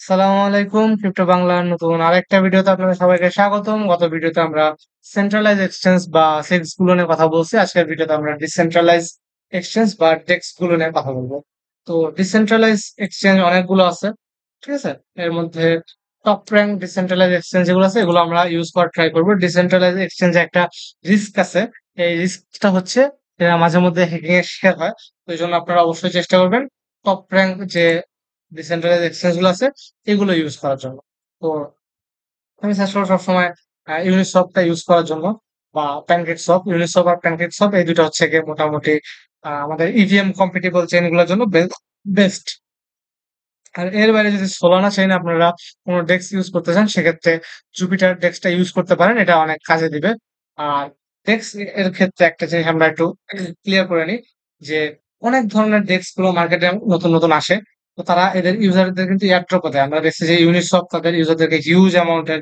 সালামু আলাইকুম, ক্রিপ্টো বাংলার নতুন আরেকটা ভিডিওতে আপনাদের সবাইকে স্বাগতম। গত ভিডিওতে আমরা সেন্ট্রালাইজ এক্সচেঞ্জ বা সেক্স গুলো নিয়ে কথা বলছি। আজকের ভিডিওতে আমরা ডিসেন্ট্রালাইজ এক্সচেঞ্জ বা ডেক্স গুলো নিয়ে কথা বলবো। তো ডিসেন্ট্রালাইজ এক্সচেঞ্জ অনেকগুলো আছে, ঠিক আছে। এর মধ্যে টপ র্যাঙ্ক ডিসেন্ট্রালাইজ এক্সচেঞ্জ যেগুলো আছে এগুলো আমরা ইউজ করার ট্রাই করবো। ডিসেন্ট্রালাইজ এক্সচেঞ্জে একটা রিস্ক আছে, এই রিস্কটা হচ্ছে এরা মাঝে মধ্যে হ্যাকিং এর শিকার হয়। তো এই জন্য আপনারা অবশ্যই চেষ্টা করবেন টপ র্যাঙ্ক যে ডিসেন্ট্রালাইজ এক্সচেঞ্জ গুলো আছে এগুলো ইউজ করার জন্য। তো আমি সাজেস্ট করবো সবসময় ইউনিসফটটা ইউজ করার জন্য, বা প্যানকেক সফট। ইউনিসফট আর প্যানকেক সফট এই দুটো হচ্ছে গিয়ে মোটামুটি আমাদের ইভিএম কম্পিটেবল চেইন গুলোর জন্য বেস্ট। আর এর বাইরে যদি সোলানা চেইনে আপনারা কোনো ডেক্স ইউজ করতে চান সেক্ষেত্রে জুপিটার ডেক্সটা ইউজ করতে পারেন, এটা অনেক কাজে দিবে। আর ডেক্স এর ক্ষেত্রে একটা জিনিস আমরা একটু ক্লিয়ার করে নিই যে অনেক ধরনের ডেক্স গুলো মার্কেটে নতুন নতুন আসে। তো তারা এদের ইউজারদের কিন্তু এয়ারড্রপ দেয়। আমরা দেখছি যে ইউনিসফট তাদের ইউজারদেরকে হিউজ অ্যামাউন্টের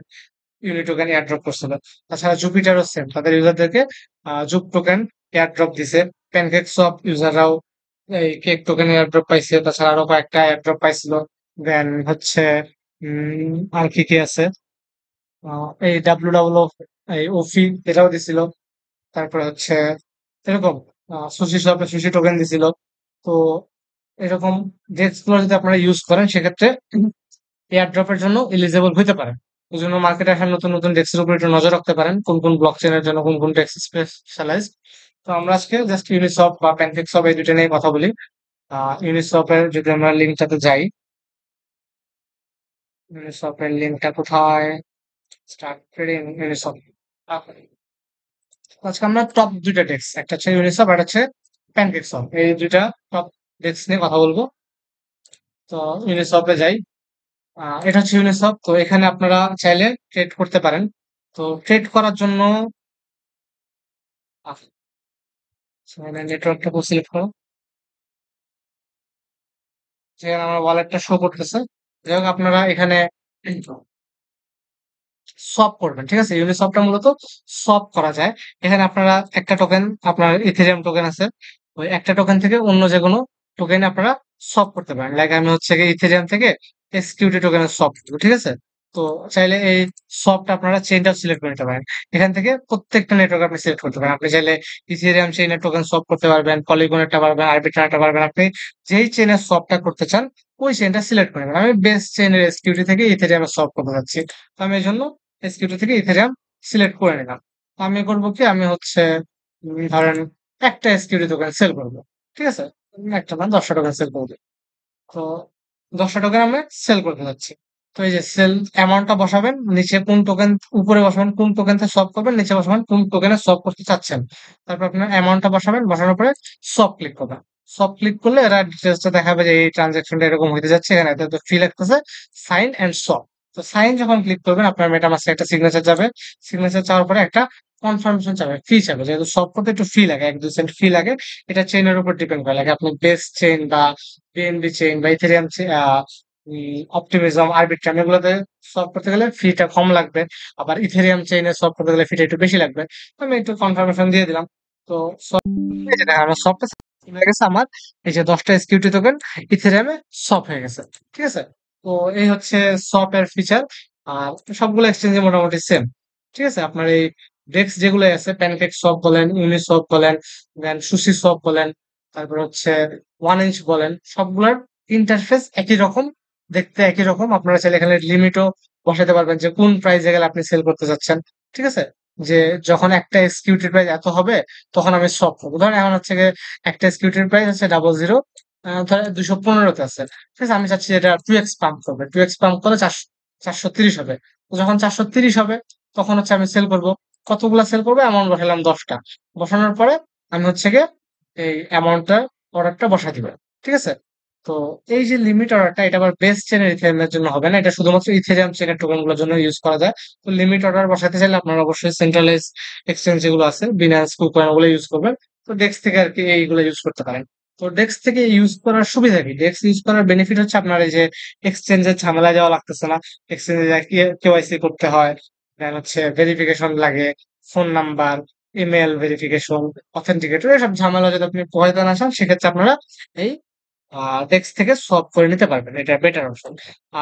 ইউনি টোকেন এয়ারড্রপ করছিল। তাছাড়া জুপিটারও সেম, তাদের ইউজারদেরকে জুপ টোকেন এয়ারড্রপ দিছে। প্যানকেক সফট ইউজাররাও এই কেক টোকেন এয়ারড্রপ পাইছে, তাছাড়া আরো কয়েকটা এয়ারড্রপ পাইছিল। দেন হচ্ছে আর কি কি আছে, এই ডাব্লিউ ডাব্লিউ এই ওফি এটাও দিছিল। তারপরে হচ্ছে এরকম সুশি শপে সুশি টোকেন দিছিল। তো এরকম ডেস্ক গুলো যদি আপনারা ইউজ করেন সেক্ষেত্রে এয়ার ড্রপের জন্য এলিজেবল হতে পারেন। ওই জন্য মার্কেটে এখন নতুন নতুন ডেস্কের উপর একটু নজর রাখতে পারেন কোন কোন ব্লক চেনের জন্য কোন কোন ডেস্ক স্পেশালাইজ। তো আমরা আজকে জাস্ট ইউনিসপ বা প্যানকেকসপ এই দুটো নিয়ে কথা বলি। ইউনিসপের যদি আমরা লিঙ্কটাতে যাই, ইউনিসপের লিঙ্কটা কোথায়, স্টার্ট ট্রেডিং ইউনিসপ। আজকে আমরা টপ দুইটা ডেস্ক, একটা হচ্ছে ইউনিসপ আর একটা হচ্ছে প্যানকেকসপ, এই দুইটা টপ ডেস্ক নিয়ে কথা বলবো। তো ইউনিসপে যাই। এটা হচ্ছে ইউনিসপ। তো এখানে আপনারা চাইলে ট্রেড করতে পারেন। তো ট্রেড করার জন্য এখানে নেটওয়ার্কটা সিলেক্ট করো, যেখানে আমার ওয়ালেটটা শো করতেছে। যাই হোক, আপনারা এখানে সোয়াপ করবেন, ঠিক আছে। ইউনিসপটা মূলত সোয়াপ করা যায়। এখানে আপনারা একটা টোকেন, আপনার ইথেরিয়াম টোকেন আছে, ওই একটা টোকেন থেকে অন্য যে কোনো টোকেন আপনারা সোয়াপ করতে পারেন। লাইক আমি হচ্ছে গিয়ে ইথেরিয়াম থেকে এসকিউটি টোকেনের সোয়াপ করবো, ঠিক আছে। তো চাইলে এই সোয়াপটা আপনারা চেইনটাও সিলেক্ট করে নিতে পারেন। এখান থেকে প্রত্যেকটা নেটওয়ার্ক আপনি সিলেক্ট করতে পারেন। আপনি চাইলে ইথেরিয়াম চেইনের টোকেন সোয়াপ করতে পারবেন, পলিগনেরটা পারবেন, আরবিট্রারটা পারবেন। আপনি যেই চেইনের সোয়াপটা করতে চান ওই চেইনটা সিলেক্ট করে নেবেন। আমি বেস্ট চেইনের এসকিউটি থেকে ইথেরিয়ামে সোয়াপ করতে যাচ্ছি, তো আমি এই জন্য এসকিউটি থেকে ইথেরিয়াম সিলেক্ট করে নিলাম। তো আমি করবো কি, আমি হচ্ছে ধরেন একটা এসকিউটি টোকেন সেল করবো, ঠিক আছে। একটা না, 10টা টোকেন সেল করবো। তো 10টা টোকেন আমি সেল করতে যাচ্ছি। তো এই যে সেল অ্যামাউন্টটা বসাবেন নিচে, কোন টোকেন উপরে বসাবেন কোন টোকেন থেকে সব করবেন, নিচে বসাবেন কোন টোকেনে সব করতে চাচ্ছেন। তারপর আপনার অ্যামাউন্টটা বসাবেন, বসানোর পরে সব ক্লিক করবেন। সব ক্লিক করলে এরা ডিটেলসটা দেখাবে যে এই ট্রানজাকশনটা এরকম হইতে যাচ্ছে, এখানে এত ফি লাগতেছে, সাইন এন্ড সব। তো সাইন যখন ক্লিক করবেন আপনার মেটামাস্কে একটা সিগনেচার যাবে। সিগনেচার চাওয়ার পরে একটা কনফার্মেশন চাবে, ফি চাবে। যেহেতু সব করতে একটু ফি লাগে, 1-2 সেন্ট ফি লাগে। এটা চেইনের উপর ডিপেন্ড করে, লাগে আপনি বেস চেইন বা বিএনবি চেইন বা ইথেরিয়াম অপটিমিজম আরবিট্রাম এগুলোতে সলভ করতে গেলে ফিটা কম লাগবে। আবার ইথেরিয়াম চেইনে সলভ করতে গেলে ফিটা একটু বেশি লাগবে। তো আমি একটু কনফার্মেশন দিয়ে দিলাম। তো এই যে দেখেন আমার সবটা হয়ে গেছে। আমার এই যে 10টা এসকিউটি টোকেন ইথেরিয়ামে সব হয়ে গেছে, ঠিক আছে। তো এই হচ্ছে সপ এর ফিচার। আর সবগুলো এক্সচেঞ্জে মোটামুটি সেম, ঠিক আছে। আপনার এই ডেক্স যেগুলো আছে, প্যানকেক সপ বলেন, ইউনিসপ বলেন, দেন সুশি সপ বলেন, তারপর হচ্ছে ওয়ান ইঞ্চ বলেন, সবগুলোর ইন্টারফেস একই রকম, দেখতে একই রকম। আপনারা চাইলে এখানে লিমিটও বসাতে পারবেন যে কোন প্রাইসে গেলে আপনি সেল করতে চাচ্ছেন, ঠিক আছে। যে যখন একটা এক্সকিউটিভ প্রাইস এত হবে তখন আমি সব করবো। ধরেন এখন হচ্ছে গিয়ে একটা এক্সকিউটিভ প্রাইস হচ্ছে 00, ধরেন 215-তে আছে, ঠিক আছে। আমি চাচ্ছি এটা 2x পাম্প করবে, 2x পাম্প করলে 430 হবে। তো যখন 430 হবে তখন হচ্ছে আমি সেল করব। কতগুলা সেল করবো, অ্যামাউন্ট বসালাম 10টা। বসানোর পরে আমি হচ্ছে গিয়ে এই অ্যামাউন্টটা অর্ডারটা বসাই দিবেন, ঠিক আছে। তো এই যে লিমিট অর্ডারটা, এটা আবার বেস চেনের ইথেরিয়ামের জন্য হবে না, এটা শুধুমাত্র ইথেরিয়াম চেনের টোকেন গুলোর জন্য ইউজ করা যায়। তো লিমিট অর্ডার বসাতে চাইলে আপনারা অবশ্যই সেন্ট্রালাইজ এক্সচেঞ্জ যেগুলো আছে, বিনান্স, কুকয়েন, ওগুলো ইউজ করবেন। তো ডেক্স থেকে আর কি এইগুলো ইউজ করতে পারেন। তো ডেক্স থেকে ইউজ করার সুবিধা কি, ডেক্স ইউজ করার বেনিফিট হচ্ছে আপনার এই যে এক্সচেঞ্জের ঝামেলা যাওয়া লাগতেছে না। এক্সচেঞ্জে কেওয়াইসি করতে হয়, দেন হচ্ছে ভেরিফিকেশন লাগে, phone number, email verification, authenticator, এসব ঝামেলা যদি আপনি পোহাইতে না চান সেক্ষেত্রে আপনারা এই ডেস্ক থেকে সলভ করে নিতে পারবেন। এটা বেটার অপশন।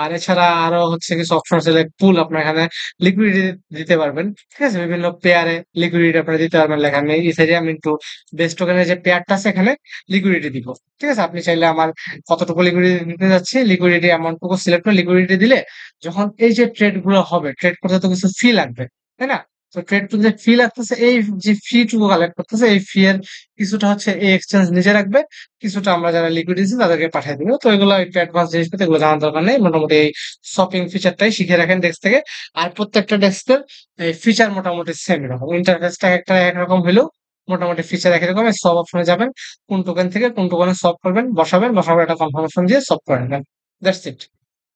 আর এছাড়া আরো হচ্ছে কিছু অপশন আছে লাইক পুল আপনার এখানে লিকুইডিটি দিতে পারবেন। ঠিক আছে? বিভিন্ন পেয়ারে লিকুইডিটি আপনারা দিতে পারবেন। লাইক আমি ইথেরিয়াম ইনটু বেস টোকেনের যে পেয়ারটা আছে এখানে লিকুইডিটি দিব। ঠিক আছে? আপনি চাইলে আমার কতটুকু লিকুইডিটি দিতে যাচ্ছি, লিকুইডিটি অ্যামাউন্ট টুকু সিলেক্ট করে লিকুইডিটি দিলে যখন এই যে ট্রেড গুলো হবে, ট্রেড করতে তো কিছু ফি লাগবে। তাই না? তো ট্রেড করতে যে ফি লাগতেছে এই যে ফি টুকু কালেক্ট করতেছে এই ফি এর কিছুটা হচ্ছে এই এক্সচেঞ্জ নিজে রাখবে, কিছুটা আমরা যারা লিকুইডিটি তাদেরকে পাঠিয়ে দিব। তো এগুলো একটু অ্যাডভান্স জিনিসপত্র, এগুলো জানার দরকার নেই। মোটামুটি এই শপিং ফিচারটাই শিখে রাখেন ডেস্ক থেকে। আর প্রত্যেকটা ডেস্কের এই ফিচার মোটামুটি সেম রকম, ইন্টারফেসটা একটা একরকম হলেও মোটামুটি ফিচার একই রকম। সব অপশনে যাবেন, কোন টোকেন থেকে কোন টোকেনে সলভ করবেন, বসাবেন, বসাবার একটা কনফার্মেশন দিয়ে সলভ করে নেবেন। That's it.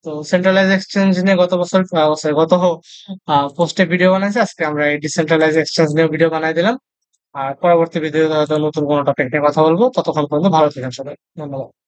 তো সেন্ট্রালাইজ এক্সচেঞ্জ নিয়ে গত বছর sorry, গত পোস্টে ভিডিও বানাইছে, আজকে আমরা এই ডিসেন্ট্রালাইজ এক্সচেঞ্জ নিয়ে ভিডিও বানাই দিলাম। আর পরবর্তী ভিডিওতে হয়তো নতুন কোনো টপিক নিয়ে কথা বলবো। ততক্ষণ পর্যন্ত ভালো থাকেন সবাই। ধন্যবাদ।